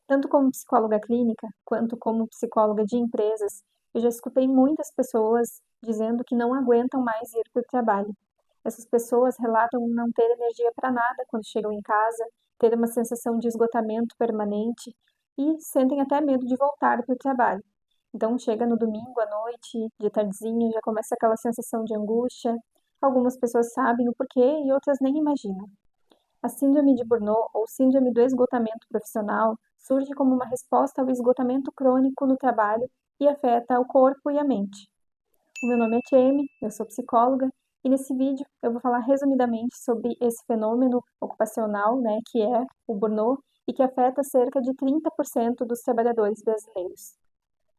Tanto como psicóloga clínica, quanto como psicóloga de empresas, eu já escutei muitas pessoas dizendo que não aguentam mais ir para o trabalho. Essas pessoas relatam não ter energia para nada quando chegam em casa, ter uma sensação de esgotamento permanente e sentem até medo de voltar para o trabalho. Então chega no domingo à noite, de tardezinha, já começa aquela sensação de angústia. Algumas pessoas sabem o porquê e outras nem imaginam. A síndrome de Burnout, ou síndrome do esgotamento profissional, surge como uma resposta ao esgotamento crônico no trabalho e afeta o corpo e a mente. O meu nome é Jamie, eu sou psicóloga, e nesse vídeo eu vou falar resumidamente sobre esse fenômeno ocupacional, que é o burnout, e que afeta cerca de 30% dos trabalhadores brasileiros.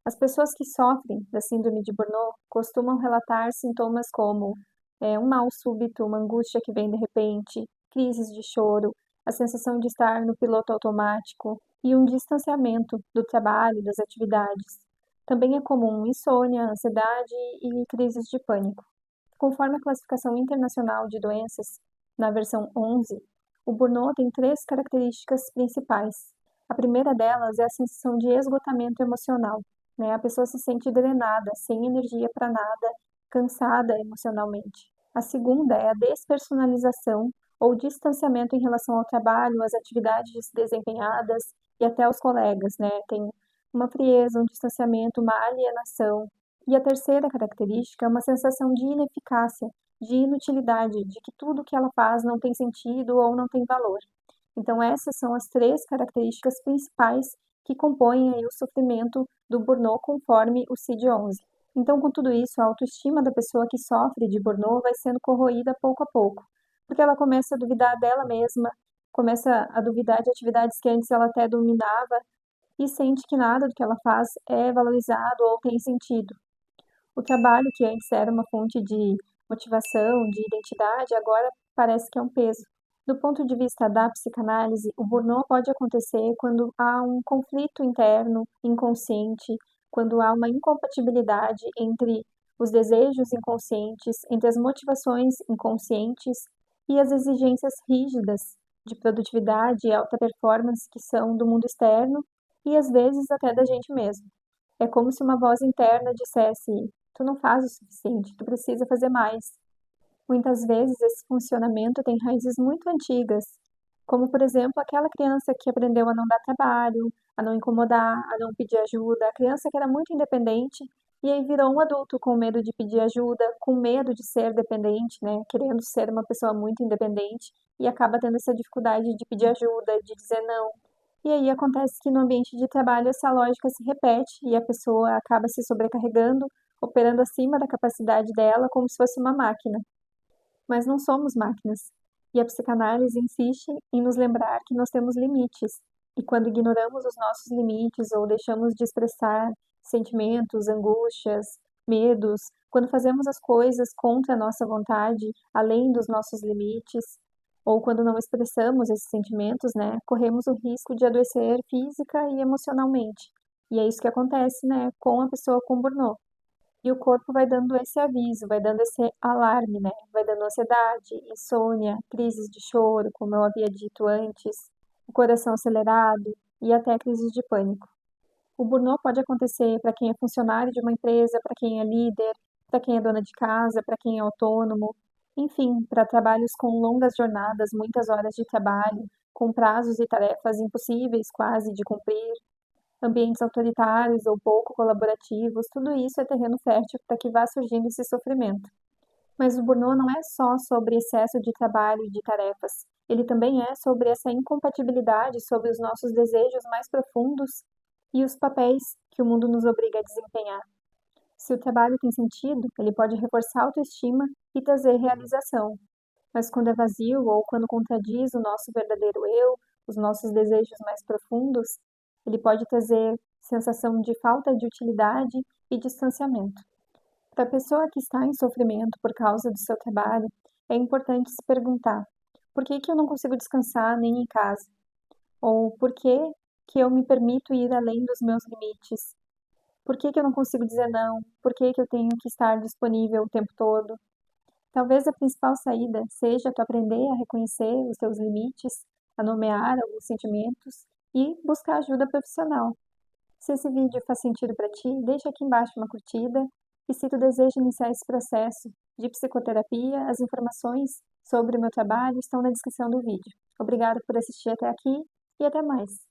As pessoas que sofrem da síndrome de Burnout costumam relatar sintomas como um mal súbito, uma angústia que vem de repente, crises de choro, a sensação de estar no piloto automático e um distanciamento do trabalho, das atividades. Também é comum insônia, ansiedade e crises de pânico. Conforme a classificação internacional de doenças, na versão 11, o burnout tem três características principais. A primeira delas é a sensação de esgotamento emocional. A pessoa se sente drenada, sem energia para nada, cansada emocionalmente. A segunda é a despersonalização ou distanciamento em relação ao trabalho, às atividades desempenhadas e até aos colegas, Tem uma frieza, um distanciamento, uma alienação. E a terceira característica é uma sensação de ineficácia, de inutilidade, de que tudo que ela faz não tem sentido ou não tem valor. Então, essas são as três características principais que compõem aí o sofrimento do burnout conforme o CID-11. Então, com tudo isso, a autoestima da pessoa que sofre de burnout vai sendo corroída pouco a pouco, porque ela começa a duvidar dela mesma, começa a duvidar de atividades que antes ela até dominava e sente que nada do que ela faz é valorizado ou tem sentido. O trabalho, que antes era uma fonte de motivação, de identidade, agora parece que é um peso. Do ponto de vista da psicanálise, o burnout pode acontecer quando há um conflito interno, inconsciente, quando há uma incompatibilidade entre os desejos inconscientes, entre as motivações inconscientes e as exigências rígidas de produtividade e alta performance que são do mundo externo e às vezes até da gente mesmo. É como se uma voz interna dissesse: tu não faz o suficiente, tu precisa fazer mais. Muitas vezes esse funcionamento tem raízes muito antigas, como por exemplo aquela criança que aprendeu a não dar trabalho, a não incomodar, a não pedir ajuda, a criança que era muito independente e aí virou um adulto com medo de pedir ajuda, com medo de ser dependente, querendo ser uma pessoa muito independente e acaba tendo essa dificuldade de pedir ajuda, de dizer não. E aí acontece que no ambiente de trabalho essa lógica se repete e a pessoa acaba se sobrecarregando, operando acima da capacidade dela como se fosse uma máquina. Mas não somos máquinas. E a psicanálise insiste em nos lembrar que nós temos limites. E quando ignoramos os nossos limites ou deixamos de expressar sentimentos, angústias, medos, quando fazemos as coisas contra a nossa vontade, além dos nossos limites, ou quando não expressamos esses sentimentos, corremos o risco de adoecer física e emocionalmente. E é isso que acontece, com a pessoa com burnout. E o corpo vai dando esse aviso, vai dando esse alarme, Vai dando ansiedade, insônia, crises de choro, como eu havia dito antes, o coração acelerado e até crises de pânico. O burnout pode acontecer para quem é funcionário de uma empresa, para quem é líder, para quem é dona de casa, para quem é autônomo, enfim, para trabalhos com longas jornadas, muitas horas de trabalho, com prazos e tarefas impossíveis quase de cumprir, ambientes autoritários ou pouco colaborativos, tudo isso é terreno fértil para que vá surgindo esse sofrimento. Mas o burnout não é só sobre excesso de trabalho e de tarefas. Ele também é sobre essa incompatibilidade, sobre os nossos desejos mais profundos e os papéis que o mundo nos obriga a desempenhar. Se o trabalho tem sentido, ele pode reforçar a autoestima e trazer realização. Mas quando é vazio ou quando contradiz o nosso verdadeiro eu, os nossos desejos mais profundos, ele pode trazer sensação de falta de utilidade e distanciamento. Para a pessoa que está em sofrimento por causa do seu trabalho, é importante se perguntar: por que que eu não consigo descansar nem em casa? Ou por que eu me permito ir além dos meus limites? Por que que eu não consigo dizer não? Por que que eu tenho que estar disponível o tempo todo? Talvez a principal saída seja tu aprender a reconhecer os teus limites, a nomear alguns sentimentos e buscar ajuda profissional. Se esse vídeo faz sentido para ti, deixa aqui embaixo uma curtida e se tu deseja iniciar esse processo de psicoterapia, as informações sobre o meu trabalho estão na descrição do vídeo. Obrigada por assistir até aqui e até mais!